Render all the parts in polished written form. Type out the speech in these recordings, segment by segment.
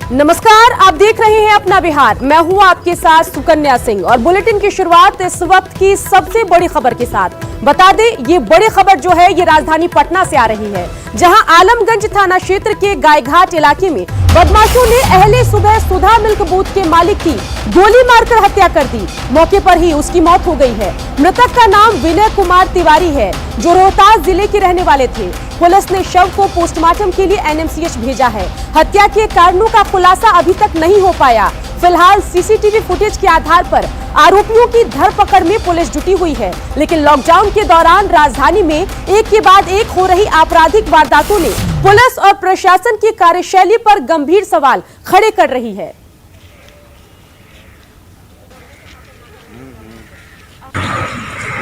नमस्कार, आप देख रहे हैं अपना बिहार। मैं हूं आपके साथ सुकन्या सिंह और बुलेटिन की शुरुआत इस वक्त की सबसे बड़ी खबर के साथ। बता दें, ये बड़ी खबर जो है ये राजधानी पटना से आ रही है, जहां आलमगंज थाना क्षेत्र के गायघाट इलाके में बदमाशों ने अहले सुबह सुधा मिल्क बूथ के मालिक की गोली मारकर हत्या कर दी। मौके पर ही उसकी मौत हो गई है। मृतक का नाम विनय कुमार तिवारी है, जो रोहतास जिले के रहने वाले थे। पुलिस ने शव को पोस्टमार्टम के लिए एनएमसीएच भेजा है। हत्या के कारणों का खुलासा अभी तक नहीं हो पाया। फिलहाल सीसीटीवी फुटेज के आधार पर आरोपियों की धरपकड़ में पुलिस जुटी हुई है, लेकिन लॉकडाउन के दौरान राजधानी में एक के बाद एक हो रही आपराधिक वारदातों ने पुलिस और प्रशासन की कार्यशैली पर गंभीर सवाल खड़े कर रही है।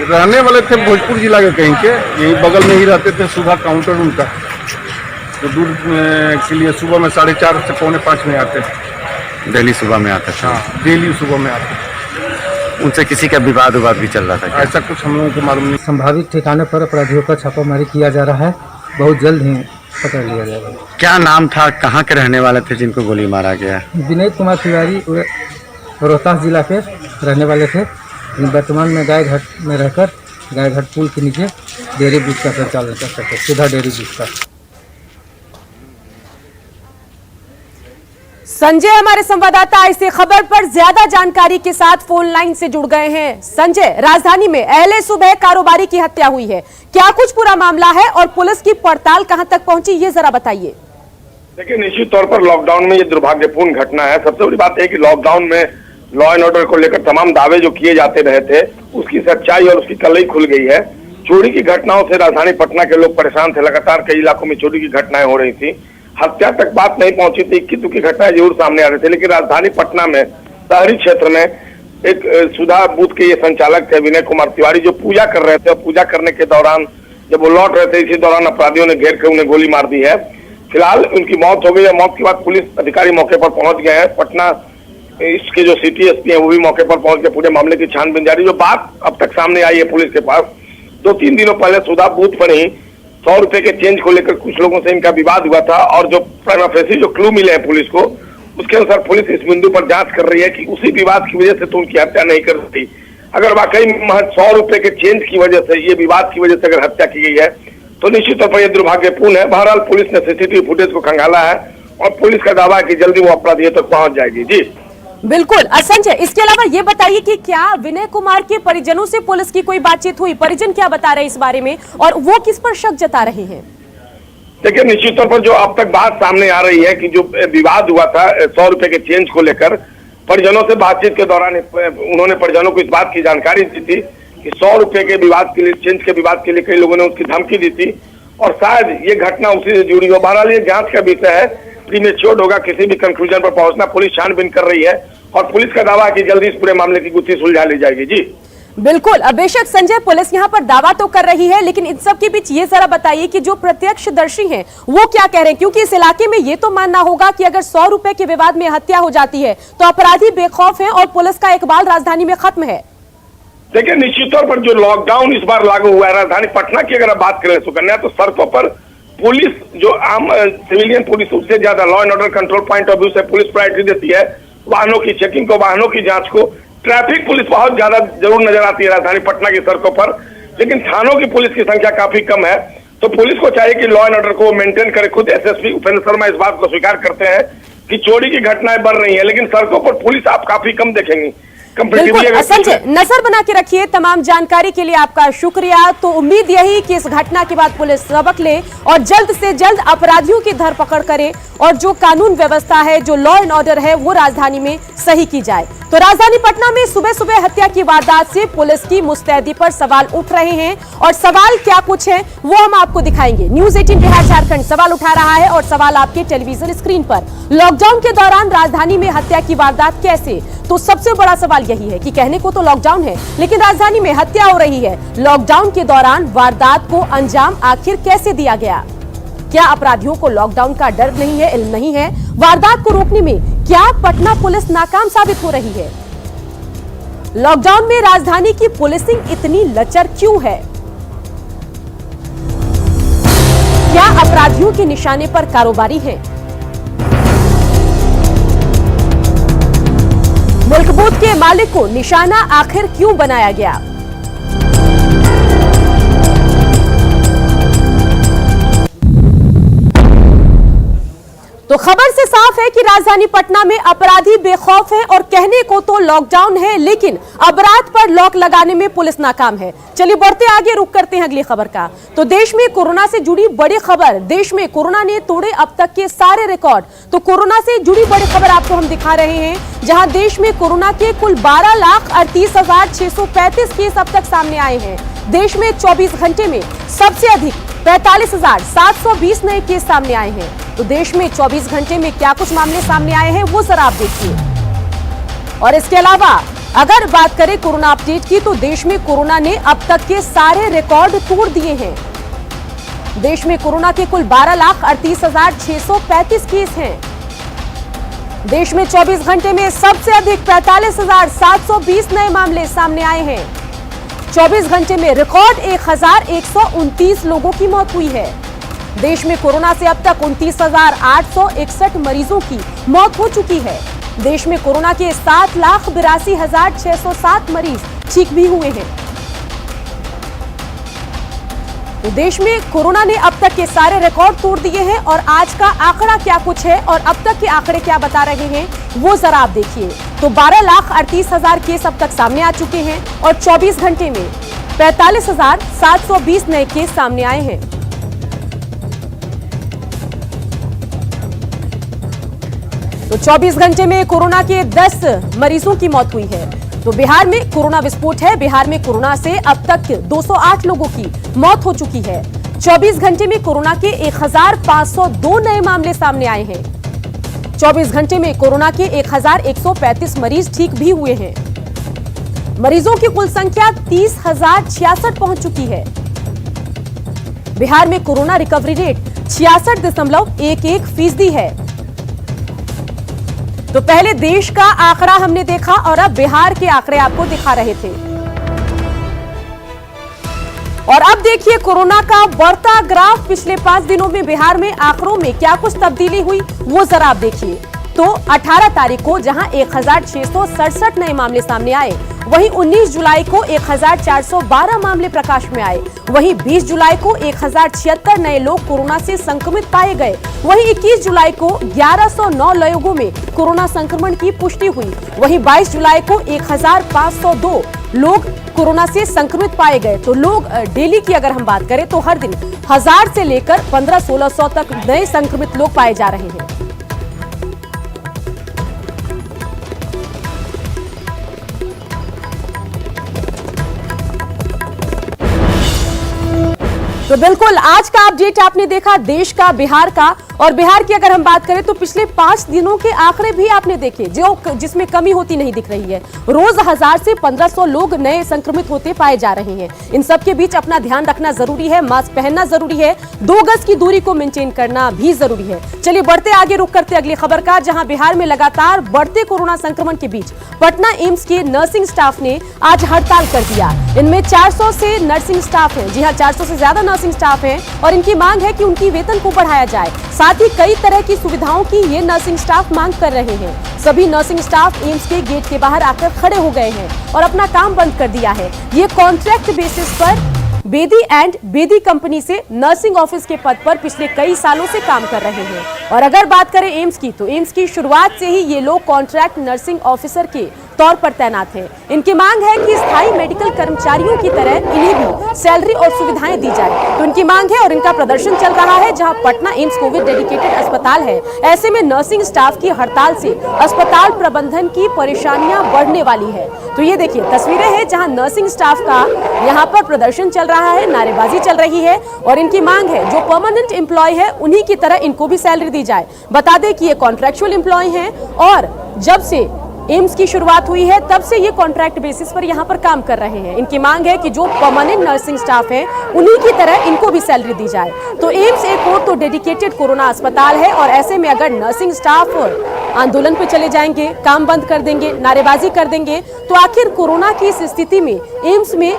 रहने वाले थे भोजपुर जिला के कहीं के, यही बगल में ही रहते थे। सुबह काउंटर उनका तो दूध के लिए सुबह में 4:30 से 4:45 में आते थे। डेली सुबह में आता था? हाँ, डेली सुबह में आते। उनसे किसी का विवाद भी चल रहा था क्या? ऐसा कुछ हम लोगों को मालूम नहीं। संभावित ठिकाने पर अपराधियों का छापामारी किया जा रहा है, बहुत जल्द ही पकड़ लिया जाएगा। क्या नाम था, कहाँ के रहने वाले थे जिनको गोली मारा गया? विनय कुमार तिवारी रोहतास जिला के रहने वाले थे। वर्तमान में गायघाट में रहकर गायघाट पुल के नीचे डेयरी बूथ का संचालन कर सकते, सुधा डेयरी बूथ का। संजय हमारे संवाददाता इस खबर पर ज्यादा जानकारी के साथ फोन लाइन से जुड़ गए हैं। संजय, राजधानी में अहले सुबह कारोबारी की हत्या हुई है, क्या कुछ पूरा मामला है और पुलिस की पड़ताल कहां तक पहुंची, ये जरा बताइए। देखिए, निश्चित तौर पर लॉकडाउन में ये दुर्भाग्यपूर्ण घटना है। सबसे बड़ी बात है कि लॉकडाउन में लॉ एंड ऑर्डर को लेकर तमाम दावे जो किए जाते रहे थे, उसकी सच्चाई और उसकी कलई खुल गई है। चोरी की घटनाओं से राजधानी पटना के लोग परेशान थे। लगातार कई इलाकों में चोरी की घटनाएं हो रही थी। हत्या तक बात नहीं पहुंची थी, इक्की दुक्की घटनाएं जरूर सामने आ रही थी, लेकिन राजधानी पटना में शहरी क्षेत्र में एक सुधा बूथ के ये संचालक थे विनय कुमार तिवारी, जो पूजा कर रहे थे और पूजा करने के दौरान जब वो लौट रहे थे, इसी दौरान अपराधियों ने घेर कर उन्हें गोली मार दी है। फिलहाल उनकी मौत हो गई है। मौत के बाद पुलिस अधिकारी मौके पर पहुंच गए हैं। पटना इसके जो सिटी एसपी हैं वो भी मौके पर पहुंच के पूरे मामले की छानबीन जारी। जो बात अब तक सामने आई है पुलिस के पास, 2-3 दिनों पहले सुधा बूथ पर ही 100 रुपए के चेंज को लेकर कुछ लोगों से इनका विवाद हुआ था, और जो प्राइमा फेसी जो क्लू मिले हैं पुलिस को, उसके अनुसार पुलिस इस बिंदु पर जांच कर रही है कि उसी विवाद की वजह से तो उनकी हत्या नहीं कर सकती। अगर वाकई महज 100 रुपए के चेंज की वजह से, ये विवाद की वजह से अगर हत्या की गई है तो निश्चित तौर पर यह दुर्भाग्यपूर्ण है। बहरहाल पुलिस ने सीसीटीवी फुटेज को खंगाला है और पुलिस का दावा है कि जल्दी वो अपराधियों तक पहुंच जाएगी। जी बिल्कुल। संजय, इसके अलावा ये बताइए कि क्या विनय कुमार के परिजनों से पुलिस की कोई बातचीत हुई? परिजन क्या बता रहे हैं इस बारे में और वो किस पर शक जता रहे हैं? देखिए, निश्चित तौर पर जो अब तक बात सामने आ रही है कि जो विवाद हुआ था 100 रुपए के चेंज को लेकर, परिजनों से बातचीत के दौरान उन्होंने परिजनों को इस बात की जानकारी दी थी कि 100 रुपए के विवाद के लिए, चेंज के विवाद के लिए कई लोगों ने उसकी धमकी दी थी और शायद ये घटना उसी से जुड़ी हो। बहरहाल ये जांच का विषय है, प्रीमेच्योर होगा किसी भी कंक्लूजन पर पहुंचना। पुलिस छानबीन कर रही है और पुलिस का दावा है कि जल्दी इस पूरे मामले की गुत्थी सुलझा ली जाएगी। जी बिल्कुल। बेशक संजय, पुलिस यहाँ पर दावा तो कर रही है, लेकिन इन सब के बीच ये जरा बताइए कि जो प्रत्यक्षदर्शी हैं वो क्या कह रहे हैं, क्योंकि इस इलाके में ये तो मानना होगा कि अगर 100 रुपए के विवाद में हत्या हो जाती है तो अपराधी बेखौफ हैं और पुलिस का इकबाल राजधानी में खत्म है। देखिए, निश्चित तौर पर जो लॉकडाउन इस बार लागू हुआ है राजधानी पटना की, अगर आप बात करें सुकन्या, तो सड़कों पर पुलिस जो आम सिविलियन पुलिस, उससे ज्यादा law and order control point of view से पुलिस प्रायोरिटी देती है वाहनों की चेकिंग को, वाहनों की जांच को। ट्रैफिक पुलिस बहुत ज्यादा जरूर नजर आती है राजधानी पटना की सड़कों पर, लेकिन थानों की पुलिस की संख्या काफी कम है। तो पुलिस को चाहिए कि लॉ एंड ऑर्डर को मेंटेन करे। खुद एसएसपी उपेंद्र शर्मा इस बात को स्वीकार करते हैं कि चोरी की घटनाएं बढ़ रही है, लेकिन सड़कों पर पुलिस आप काफी कम देखेंगी। बिल्कुल संजय, नजर बना के रखिए। तमाम जानकारी के लिए आपका शुक्रिया। तो उम्मीद यही कि इस घटना के बाद पुलिस सबक ले और जल्द से जल्द अपराधियों की धरपकड़ करे और जो कानून व्यवस्था है, जो लॉ एंड ऑर्डर है, वो राजधानी में सही की जाए। तो राजधानी पटना में सुबह सुबह हत्या की वारदात से पुलिस की मुस्तैदी पर सवाल उठ रहे हैं और सवाल क्या कुछ है वो हम आपको दिखाएंगे। न्यूज 18 बिहार झारखंड सवाल उठा रहा है और सवाल आपके टेलीविजन स्क्रीन पर। लॉकडाउन के दौरान राजधानी में हत्या की वारदात कैसे? तो सबसे बड़ा सवाल यही है कि कहने को तो लॉकडाउन है, लेकिन राजधानी में हत्या हो रही है। लॉकडाउन के दौरान वारदात को अंजाम आखिर कैसे दिया गया? क्या अपराधियों को लॉकडाउन का डर नहीं है, इल्म नहीं है? वारदात को रोकने में क्या पटना पुलिस नाकाम साबित हो रही है? लॉकडाउन में राजधानी की पुलिसिंग इतनी लचर क्यों है? क्या अपराधियों के निशाने पर कारोबारी है? खुद के मालिक को निशाना आखिर क्यों बनाया गया? तो खबर से साफ है कि राजधानी पटना में अपराधी बेखौफ हैं और कहने को तो लॉकडाउन है, लेकिन अपराध पर लॉक लगाने में पुलिस नाकाम है। चलिए बढ़ते आगे, रुक करते हैं अगली खबर का। तो देश में कोरोना से जुड़ी बड़ी खबर, देश में कोरोना ने तोड़े अब तक के सारे रिकॉर्ड। तो कोरोना से जुड़ी बड़ी खबर आपको हम दिखा रहे हैं, जहां देश में कोरोना के कुल 12,38,635 केस अब तक सामने आए हैं। देश में 24 घंटे में सबसे अधिक 45,720 नए केस सामने आए हैं। तो देश में 24 घंटे में क्या कुछ मामले सामने आए हैं वो जरा आप देखिए। और इसके अलावा अगर बात करें कोरोना अपडेट की, तो देश में कोरोना ने अब तक के सारे रिकॉर्ड तोड़ दिए हैं। देश में कोरोना के कुल 12,38,635 केस हैं। देश में 24 घंटे में सबसे अधिक 45,720 नए मामले सामने आए हैं। 24 घंटे में रिकॉर्ड 1,129 लोगों की मौत हुई है। देश में कोरोना से अब तक 29,861 मरीजों की मौत हो चुकी है। देश में कोरोना के 7,82,607 मरीज ठीक भी हुए हैं। तो देश में कोरोना ने अब तक के सारे रिकॉर्ड तोड़ दिए हैं और आज का आंकड़ा क्या कुछ है और अब तक के आंकड़े क्या बता रहे हैं वो जरा आप देखिए। तो 12,38,000 केस अब तक सामने आ चुके हैं और 24 घंटे में 45,720 नए केस सामने आए हैं। तो 24 घंटे में कोरोना के 10 मरीजों की मौत हुई है। तो बिहार में कोरोना विस्फोट है। बिहार में कोरोना से अब तक 208 लोगों की मौत हो चुकी है। 24 घंटे में कोरोना के 1,502 नए मामले सामने आए हैं। 24 घंटे में कोरोना के 1,135 मरीज ठीक भी हुए हैं। मरीजों की कुल संख्या 30,066 पहुंच चुकी है। बिहार में कोरोना रिकवरी रेट 66.11% है। तो पहले देश का आंकड़ा हमने देखा और अब बिहार के आंकड़े आपको दिखा रहे थे। और अब देखिए कोरोना का बढ़ता ग्राफ। पिछले 5 दिनों में बिहार में आंकड़ों में क्या कुछ तब्दीली हुई वो जरा आप देखिए। तो 18 तारीख को जहां 1,667 नए मामले सामने आए, वहीं 19 जुलाई को 1,412 मामले प्रकाश में आए। वहीं 20 जुलाई को 1,076 नए लोग कोरोना से संक्रमित पाए गए। वहीं 21 जुलाई को 1,109 लोगों में कोरोना संक्रमण की पुष्टि हुई। वहीं 22 जुलाई को 1,502 लोग कोरोना से संक्रमित पाए गए। तो लोग डेली की अगर हम बात करें तो हर दिन 1000 से लेकर 1500-1600 तक नए संक्रमित लोग पाए जा रहे हैं। तो बिल्कुल आज का अपडेट आपने देखा देश का, बिहार का। और बिहार की अगर हम बात करें तो पिछले 5 दिनों के आंकड़े भी आपने देखे, जो जिसमें कमी होती नहीं दिख रही है। रोज 1000 से 1500 लोग नए संक्रमित होते पाए जा रहे हैं। इन सब के बीच अपना ध्यान रखना जरूरी है, मास्क पहनना जरूरी है, 2 गज की दूरी को मेंटेन करना भी जरूरी है। चलिए बढ़ते आगे, रुक करते अगली खबर का, जहां बिहार में लगातार बढ़ते कोरोना संक्रमण के बीच पटना एम्स के नर्सिंग स्टाफ ने आज हड़ताल कर दिया। इनमें 400 से नर्सिंग स्टाफ है। जी हाँ, 400 से ज्यादा नर्सिंग स्टाफ है और इनकी मांग है कि उनकी वेतन को बढ़ाया जाए। साथ ही कई तरह की सुविधाओं की ये नर्सिंग स्टाफ मांग कर रहे हैं। सभी नर्सिंग स्टाफ एम्स के गेट के बाहर आकर खड़े हो गए हैं और अपना काम बंद कर दिया है। ये कॉन्ट्रैक्ट बेसिस पर बेदी एंड बेदी कंपनी से नर्सिंग ऑफिस के पद पर पिछले कई सालों से काम कर रहे हैं। और अगर बात करें एम्स की, तो एम्स की शुरुआत से ही ये लोग कॉन्ट्रैक्ट नर्सिंग ऑफिसर के तौर पर तैनात हैं। इनकी मांग है कि स्थायी मेडिकल कर्मचारियों की तरह इन्हें भी सैलरी और सुविधाएं दी जाए। तो इनकी मांग है और इनका प्रदर्शन चल रहा है। जहां पटना एम्स कोविड डेडिकेटेड अस्पताल है, ऐसे में नर्सिंग स्टाफ की हड़ताल से अस्पताल प्रबंधन की परेशानियां बढ़ने वाली है। तो ये देखिए तस्वीरें हैं जहां नर्सिंग स्टाफ का यहाँ पर प्रदर्शन चल रहा है, नारेबाजी चल रही है और इनकी मांग है जो परमानेंट एम्प्लॉय है उन्हीं की तरह इनको भी सैलरी दी जाए। बता दें कि ये कॉन्ट्रैक्चुअल एम्प्लॉय हैं और जब से एम्स की शुरुआत हुई है तब से ये कॉन्ट्रैक्ट बेसिस पर यहाँ पर काम कर रहे हैं। इनकी मांग है कि जो परमानेंट नर्सिंग स्टाफ है उन्हीं की तरह इनको भी सैलरी दी जाए। तो एम्स एक और तो डेडिकेटेड कोरोना अस्पताल है और ऐसे में अगर नर्सिंग स्टाफ आंदोलन पे चले जाएंगे, काम बंद कर देंगे, नारेबाजी कर देंगे, तो आखिर कोरोना की इस स्थिति में एम्स में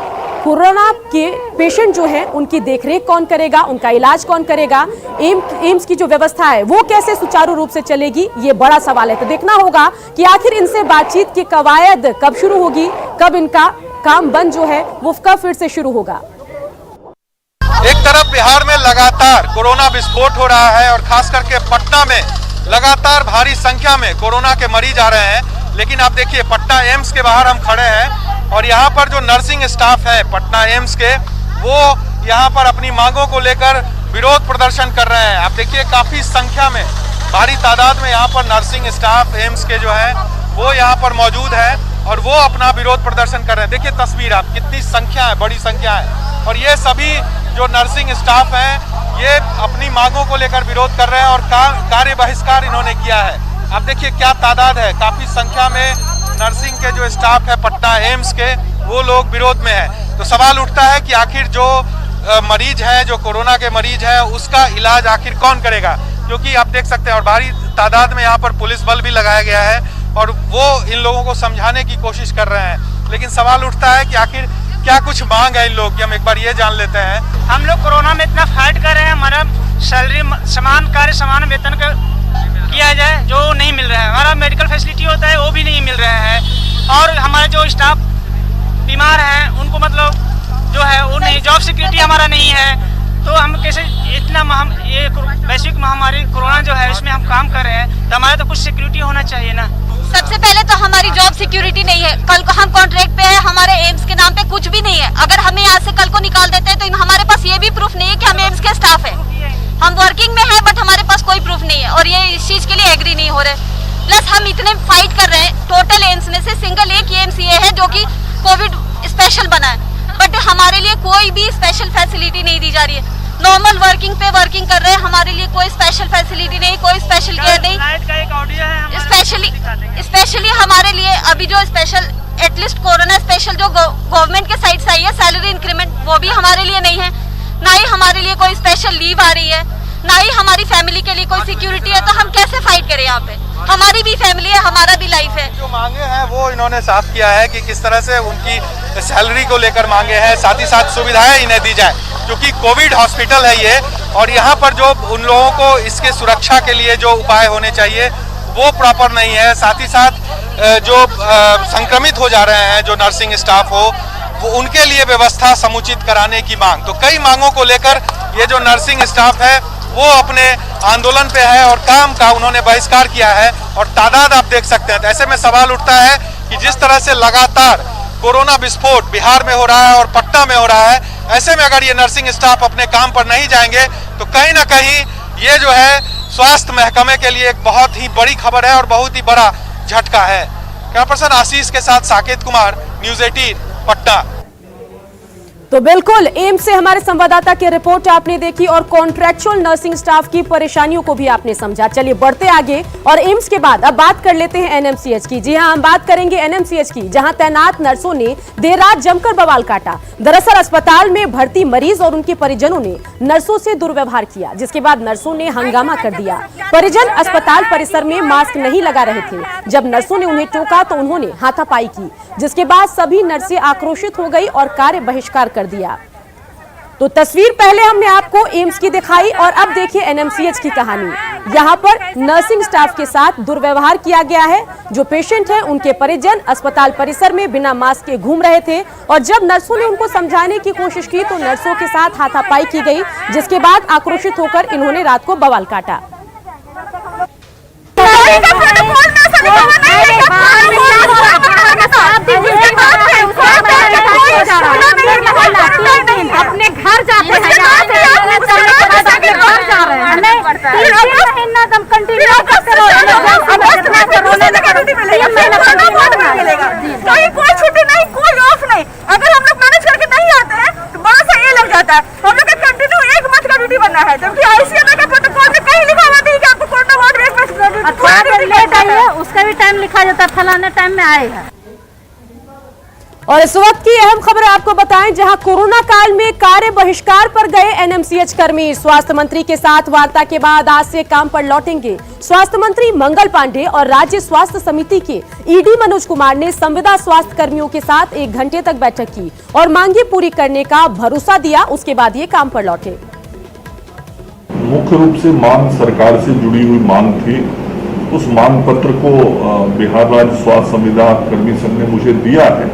कोरोना के पेशेंट जो हैं उनकी देखरेख कौन करेगा, उनका इलाज कौन करेगा, एम्स की जो व्यवस्था है वो कैसे सुचारू रूप से चलेगी, ये बड़ा सवाल है। तो देखना होगा कि आखिर इनसे बातचीत की कवायद कब शुरू होगी, कब इनका काम बंद जो है वो कब फिर से शुरू होगा। एक तरफ बिहार में लगातार कोरोना विस्फोट हो रहा है और खास करके पटना में लगातार भारी संख्या में कोरोना के मरीज आ रहे हैं, लेकिन आप देखिए पटना एम्स के बाहर हम खड़े हैं और यहाँ पर जो नर्सिंग स्टाफ है पटना एम्स के, वो यहाँ पर अपनी मांगों को लेकर विरोध प्रदर्शन कर रहे हैं। आप देखिए काफी संख्या में, भारी तादाद में यहाँ पर नर्सिंग स्टाफ एम्स के जो है वो यहाँ पर मौजूद है और वो अपना विरोध प्रदर्शन कर रहे हैं। देखिए तस्वीर आप, कितनी संख्या है, बड़ी संख्या है और ये सभी जो नर्सिंग स्टाफ हैं ये अपनी मांगों को लेकर विरोध कर रहे हैं और कार्य बहिष्कार इन्होंने किया है। आप देखिए क्या तादाद है, काफी संख्या में नर्सिंग के जो स्टाफ है पटना एम्स के वो लोग विरोध में है। तो सवाल उठता है कि आखिर जो मरीज है, जो कोरोना के मरीज है, उसका इलाज आखिर कौन करेगा, क्योंकि आप देख सकते हैं और भारी तादाद में यहाँ पर पुलिस बल भी लगाया गया है और वो इन लोगों को समझाने की कोशिश कर रहे हैं। लेकिन सवाल उठता है कि आखिर क्या कुछ मांग है इन लोग की, हम एक बार ये जान लेते हैं। हम लोग कोरोना में इतना फाइट कर रहे हैं, हमारा सैलरी समान कार्य समान वेतन का किया जाए जो नहीं मिल रहा है, हमारा मेडिकल फैसिलिटी होता है वो भी नहीं मिल रहा है और हमारे जो स्टाफ बीमार हैं उनको मतलब जो है वो नहीं, जॉब सिक्योरिटी हमारा नहीं है। तो हम कैसे इतना ये वैश्विक महामारी कोरोना जो है इसमें हम काम कर रहे हैं, तो हमारा तो कुछ सिक्योरिटी होना चाहिए ना। सबसे पहले तो हमारी जॉब सिक्योरिटी नहीं है, कल को हम कॉन्ट्रैक्ट पे है, हमारे एम्स के नाम पे कुछ भी नहीं है। अगर हमें यहाँ से कल को निकाल देते हैं तो हमारे पास ये भी प्रूफ नहीं है कि हम एम्स के स्टाफ है। हम वर्किंग में है बट हमारे पास कोई प्रूफ नहीं है और ये इस चीज के लिए एग्री नहीं हो रहे। प्लस हम इतने फाइट कर रहे हैं, टोटल एम्स में से सिंगल एक एम्स ये है जो कि कोविड स्पेशल बना है, बट हमारे लिए कोई भी स्पेशल फैसिलिटी नहीं दी जा रही है। नॉर्मल वर्किंग पे वर्किंग कर रहे हैं, हमारे लिए कोई स्पेशल फैसिलिटी नहीं, कोई स्पेशल केयर नहीं। स्पेशली हमारे लिए अभी जो स्पेशल एटलीस्ट कोरोना स्पेशल जो गवर्नमेंट के साइड से आई है सैलरी इंक्रीमेंट, वो भी हमारे लिए नहीं है। ना ही हमारे लिए कोई स्पेशल लीव आ रही है, ना ही हमारी फैमिली के लिए कोई सिक्योरिटी है। तो हम कैसे फाइट करें यहाँ पे, हमारी भी फैमिली है, हमारा भी लाइफ है। जो मांगे हैं वो इन्होंने साफ किया है कि किस तरह से उनकी सैलरी को लेकर मांगे हैं, साथ ही साथ सुविधाएं इन्हें दी जाए, क्योंकि कोविड हॉस्पिटल है ये और यहाँ पर जो उन लोगों को इसके सुरक्षा के लिए जो उपाय होने चाहिए वो प्रॉपर नहीं है। साथ ही साथ जो संक्रमित हो जा रहे हैं, जो नर्सिंग स्टाफ हो, वो उनके लिए व्यवस्था समुचित कराने की मांग। तो कई मांगों को लेकर ये जो नर्सिंग स्टाफ है वो अपने आंदोलन पे है और काम का उन्होंने बहिष्कार किया है और तादाद आप देख सकते हैं। तो ऐसे में सवाल उठता है कि जिस तरह से लगातार कोरोना विस्फोट बिहार में हो रहा है और पटना में हो रहा है, ऐसे में अगर ये नर्सिंग स्टाफ अपने काम पर नहीं जाएंगे तो कहीं ना कहीं ये जो है स्वास्थ्य महकमे के लिए एक बहुत ही बड़ी खबर है और बहुत ही बड़ा झटका है। कैमरा पर्सन आशीष के साथ साकेत कुमार, न्यूज़ 18 पटना। तो बिल्कुल एम्स से हमारे संवाददाता की रिपोर्ट आपने देखी और कॉन्ट्रैक्चुअल नर्सिंग स्टाफ की परेशानियों को भी आपने समझा। चलिए बढ़ते आगे और एम्स के बाद अब बात कर लेते हैं एनएमसीएच की। जी हां, हम बात करेंगे एनएमसीएच की, जहां तैनात नर्सों ने देर रात जमकर बवाल काटा। दरअसल अस्पताल में भर्ती मरीज और उनके परिजनों ने नर्सों से दुर्व्यवहार किया, जिसके बाद नर्सों ने हंगामा कर दिया। परिजन अस्पताल परिसर में मास्क नहीं लगा रहे थे। जब नर्सों ने उन्हें टोका तो उन्होंने हाथापाई की, जिसके बाद सभी नर्सें आक्रोशित हो गई और कार्य बहिष्कार कर दिया। तो तस्वीर पहले हमने आपको एम्स की दिखाई और अब देखिए एनएमसीएच की कहानी। यहाँ पर नर्सिंग स्टाफ के साथ दुर्व्यवहार किया गया है। जो पेशेंट हैं उनके परिजन अस्पताल परिसर में बिना मास्क के घूम रहे थे और जब नर्सों ने उनको समझाने की कोशिश की तो नर्सों के साथ हाथापाई की गई, जिसके बाद आक्रोशित होकर इन्होंने रात को बवाल काटा। अपने घर जाते हैं कोई छुट्टी नहीं, कोई ऑफ नहीं। अगर हम लोग मैनेज करके नहीं आते हैं तो वहाँ से ये लग जाता है। हम लोग का कंटिन्यू 1 मंथ का ड्यूटी बनना है, जबकि आईसीएमआर का प्रोटोकॉल में कहीं लिखा हुआ नहीं कि आपको कोरोना वार्ड में 1 मंथ का ड्यूटी। थोड़ा देर लेट आई है उसका भी टाइम लिखा जाता है, फलाने टाइम में आए हैं। और इस वक्त की अहम खबर आपको बताएं, जहां कोरोना काल में कार्य बहिष्कार पर गए एनएमसीएच कर्मी स्वास्थ्य मंत्री के साथ वार्ता के बाद आज से काम पर लौटेंगे। स्वास्थ्य मंत्री मंगल पांडे और राज्य स्वास्थ्य समिति के ईडी मनोज कुमार ने संविदा स्वास्थ्य कर्मियों के साथ 1 घंटे तक बैठक की और मांगे पूरी करने का भरोसा दिया। उसके बाद ये काम पर लौटे। मुख्य रूप से मांग सरकार से जुड़ी हुई मांग थी। उस मांग पत्र को बिहार राज्य स्वास्थ्य संविदा कर्मी संघ ने मुझे दिया है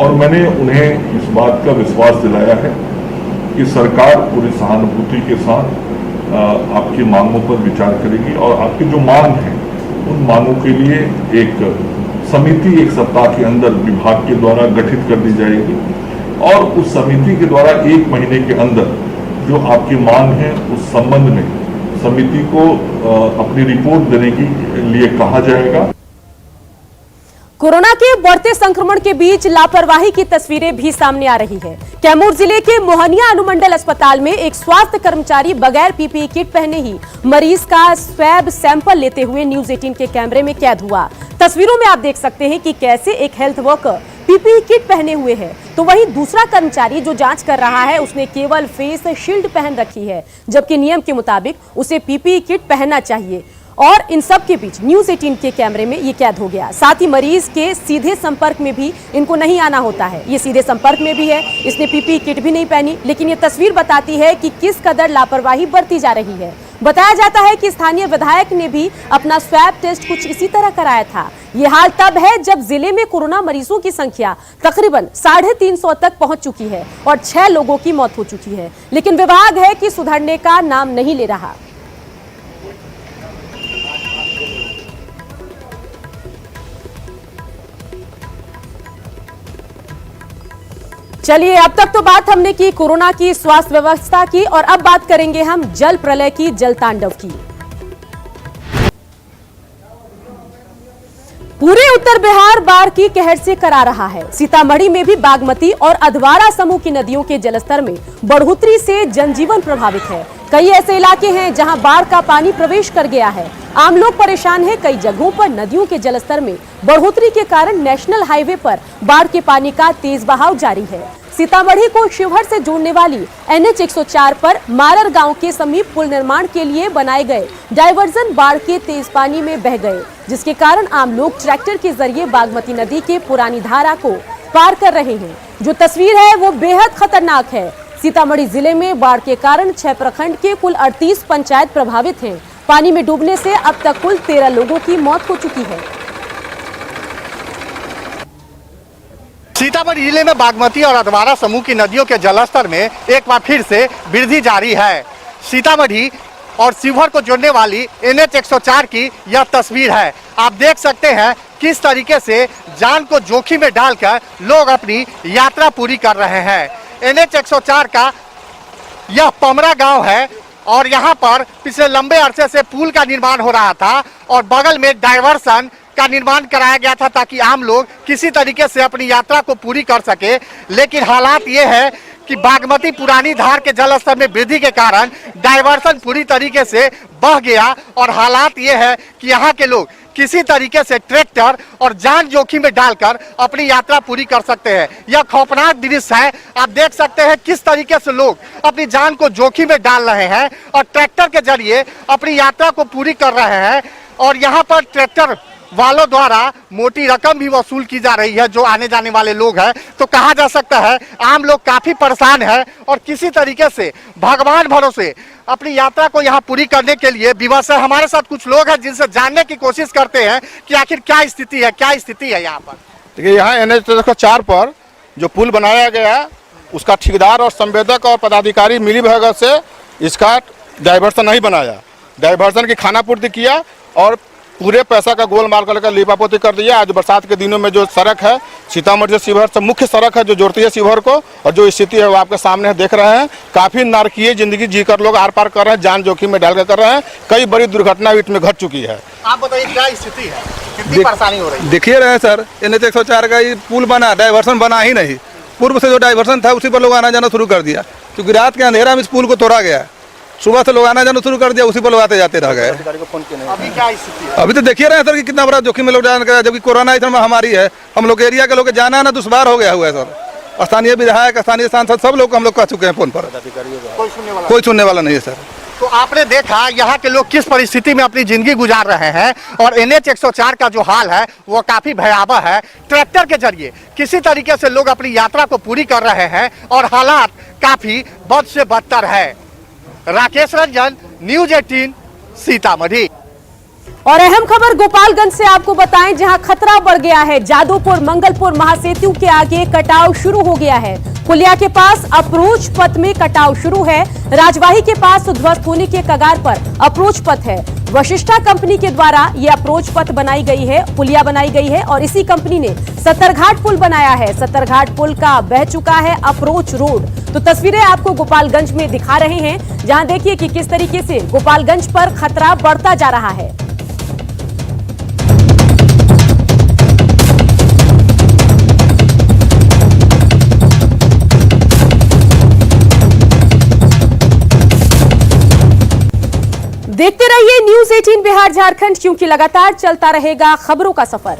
और मैंने उन्हें इस बात का विश्वास दिलाया है कि सरकार पूरी सहानुभूति के साथ आपकी मांगों पर विचार करेगी और आपकी जो मांग है उन मांगों के लिए एक समिति 1 सप्ताह के अंदर विभाग के द्वारा गठित कर दी जाएगी और उस समिति के द्वारा 1 महीने के अंदर जो आपकी मांग है उस संबंध में समिति को अपनी रिपोर्ट देने के लिए कहा जाएगा। कोरोना के बढ़ते संक्रमण के बीच लापरवाही की तस्वीरें भी सामने आ रही है। कैमूर जिले के मोहनिया अनुमंडल अस्पताल में एक स्वास्थ्य कर्मचारी बगैर पीपीई किट पहने ही मरीज का स्वैब सैंपल लेते हुए न्यूज 18 के कैमरे में कैद हुआ। तस्वीरों में आप देख सकते हैं कि कैसे एक हेल्थ वर्कर पीपीई किट पहने हुए है, तो वहीं दूसरा कर्मचारी जो जांच कर रहा है उसने केवल फेस शील्ड पहन रखी है, जबकि नियम के मुताबिक उसे पीपीई किट पहनना चाहिए। और इन सब के बीच न्यूज 18 के कैमरे में ये कैद हो गया। साथ ही मरीज के सीधे संपर्क में भी इनको नहीं आना होता है। ये सीधे संपर्क में भी है, इसने पीपीई किट भी नहीं पहनी, लेकिन ये तस्वीर बताती है कि किस कदर लापरवाही बरती जा रही है। बताया जाता है कि स्थानीय विधायक ने भी अपना स्वैब टेस्ट कुछ इसी तरह कराया था। ये हाल तब है जब जिले में कोरोना मरीजों की संख्या तकरीबन 350 तक पहुंच चुकी है और 6 लोगों की मौत हो चुकी है, लेकिन विभाग है कि सुधरने का नाम नहीं ले रहा। चलिए, अब तक तो बात हमने की कोरोना की, स्वास्थ्य व्यवस्था की, और अब बात करेंगे हम जल प्रलय की, जल तांडव की। पूरे उत्तर बिहार बाढ़ की कहर से करा रहा है। सीतामढ़ी में भी बागमती और अधवारा समूह की नदियों के जलस्तर में बढ़ोतरी से जनजीवन प्रभावित है। कई ऐसे इलाके हैं जहां बाढ़ का पानी प्रवेश कर गया है। आम लोग परेशान हैं। कई जगहों पर नदियों के जलस्तर में बढ़ोतरी के कारण नेशनल हाईवे पर बाढ़ के पानी का तेज बहाव जारी है। सीतामढ़ी को शिवहर से जोड़ने वाली NH 104 पर मारर गांव के समीप पुल निर्माण के लिए बनाए गए डायवर्जन बाढ़ के तेज पानी में बह गए, जिसके कारण आम लोग ट्रैक्टर के जरिए बागमती नदी के पुरानी धारा को पार कर रहे हैं। जो तस्वीर है वो बेहद खतरनाक है। सीतामढ़ी जिले में बाढ़ के कारण 6 प्रखंड के कुल 38 पंचायत प्रभावित हैं। पानी में डूबने से अब तक कुल 13 लोगों की मौत हो चुकी है। सीतामढ़ी जिले में बागमती और अधवारा समूह की नदियों के जलस्तर में एक बार फिर से वृद्धि जारी है। सीतामढ़ी और शिवहर को जोड़ने वाली NH 104 की यह तस्वीर है। आप देख सकते हैं किस तरीके से जान को जोखिम में डालकर लोग अपनी यात्रा पूरी कर रहे हैं। NH 104 का यह पमरा गांव है और यहाँ पर पिछले लंबे अरसे से पुल का निर्माण हो रहा था और बगल में डायवर्सन का निर्माण कराया गया था ताकि आम लोग किसी तरीके से अपनी यात्रा को पूरी कर सके। लेकिन हालात ये है कि बागमती पुरानी धार के जलस्तर में वृद्धि के कारण डायवर्सन पूरी तरीके से बह गया और हालात ये है कि यहाँ के लोग किसी तरीके से ट्रैक्टर और जान जोखिम में डालकर अपनी यात्रा पूरी कर सकते हैं। यह खौफनाक दृश्य है। आप देख सकते हैं किस तरीके से लोग अपनी जान को जोखिम में डाल रहे हैं और ट्रैक्टर के जरिए अपनी यात्रा को पूरी कर रहे हैं और यहाँ पर ट्रैक्टर वालों द्वारा मोटी रकम भी वसूल की जा रही है जो आने जाने वाले लोग हैं। तो कहा जा सकता है आम लोग काफी परेशान हैं और किसी तरीके से भगवान भरोसे अपनी यात्रा को यहाँ पूरी करने के लिए विवश है। हमारे साथ कुछ लोग हैं जिनसे जानने की कोशिश करते हैं कि आखिर क्या स्थिति है यहाँ पर। देखिए, यहाँ NH 104 पर जो पुल बनाया गया उसका ठेकेदार और संवेदक और पदाधिकारी मिली भगत से इसका डायवर्सन नहीं बनाया, डायवर्सन की खानापूर्ति किया और पूरे पैसा का गोलमाल कर लेकर लिपापोती कर दिया। आज बरसात के दिनों में जो सड़क है सीतामढ़ी से शिवहर से मुख्य सड़क है जो जोड़ती है शिवहर को, और जो स्थिति है वो आपके सामने देख रहे हैं। काफी नारकीय जिंदगी जीकर लोग आर पार कर रहे हैं, जान जोखिम में डाल कर रहे हैं। कई बड़ी दुर्घटना इसमें घट चुकी है। आप बताइए क्या स्थिति है, कितनी परेशानी हो रही है? देखिए रहे सर, NH 104 का ये पुल बना, डायवर्सन बना ही नहीं। पूर्व से जो डायवर्सन था उसी पर लोग आना जाना शुरू कर दिया, क्योंकि रात के अंधेरा में इस पुल को तोड़ा गया। सुबह से लोग आना जाना शुरू कर दिया, उसी पर लोग आते जाते रह गए। अभी क्या स्थिति है? अभी तो देखिए रहे हैं सर कि कितना बड़ा जोखिम में लोग जान कर, जबकि कोरोना इतना महामारी है, हम लोग एरिया के लोग जाना आना दुश्वार हो गया हुआ है सर। स्थानीय विधायक, स्थानीय सांसद सब लोग हम लोग कह चुके हैं फोन पर, कोई सुनने वाला नहीं है सर। तो आपने देखा यहाँ के लोग किस परिस्थिति में अपनी जिंदगी गुजार रहे हैं और NH 104 का जो हाल है वो काफी भयावह है। ट्रैक्टर के जरिए किसी तरीके से लोग अपनी यात्रा को पूरी कर रहे हैं और हालात काफी बद से बदतर है। राकेश रंजन, न्यूज 18 सीतामढ़ी। और अहम खबर गोपालगंज से आपको बताएं, जहां खतरा बढ़ गया है। जादवपुर मंगलपुर महासेतु के आगे कटाव शुरू हो गया है। पुलिया के पास अप्रोच पथ में कटाव शुरू है। राजवाही के पास ध्वस्त होने के कगार पर अप्रोच पथ है। वशिष्ठा कंपनी के द्वारा यह अप्रोच पथ बनाई गई है, पुलिया बनाई गई है और इसी कंपनी ने सत्तरघाट पुल बनाया है। सत्तरघाट पुल का बह चुका है अप्रोच रोड। तो तस्वीरें आपको गोपालगंज में दिखा रहे हैं, जहां देखिए कि किस तरीके से गोपालगंज पर खतरा बढ़ता जा रहा है। देखते रहिए न्यूज़ 18 बिहार झारखंड, क्योंकि लगातार चलता रहेगा खबरों का सफर।